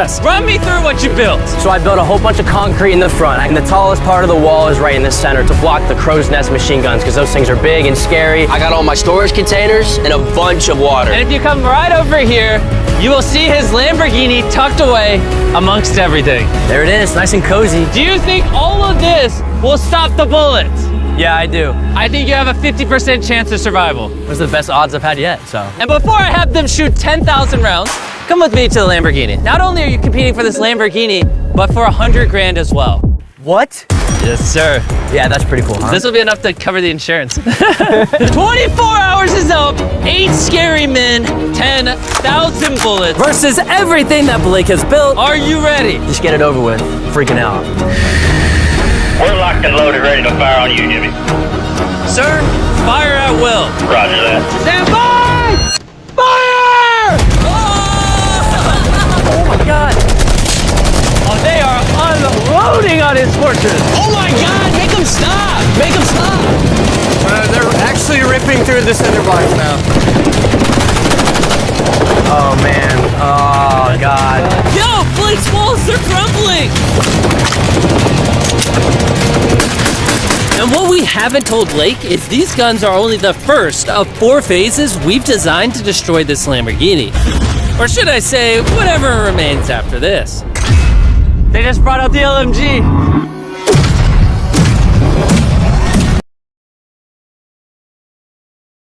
Run me through what you built. So I built a whole bunch of concrete in the front, and the tallest part of the wall is right in the center to block the crow's nest machine guns, because those things are big and scary. I got all my storage containers and a bunch of water. And if you come right over here, you will see his Lamborghini tucked away amongst everything. There it is, nice and cozy. Do you think all of this will stop the bullets? Yeah, I do. I think you have a 50% chance of survival. Those are the best odds I've had yet, so. And before I have them shoot 10,000 rounds, come with me to the Lamborghini. Not only are you competing for this Lamborghini, but for 100 grand as well. What? Yes, sir. Yeah, that's pretty cool, huh? This will be enough to cover the insurance. 24 hours is up, 8 scary men, 10,000 bullets. Versus everything that Blake has built. Are you ready? Just get it over with. Freaking out. We're locked and loaded, ready to fire on you, Jimmy. Sir, fire at will. Roger that. Stand by! Fire! Oh my God. Oh, they are unloading on his fortress. Oh my God, make them stop. Make them stop. They're actually ripping through the cinder blocks now. Oh man, oh God. Yo, Blake's walls, they're crumbling. And what we haven't told Blake is these guns are only the first of 4 phases we've designed to destroy this Lamborghini. Or should I say, whatever remains after this. They just brought out the LMG.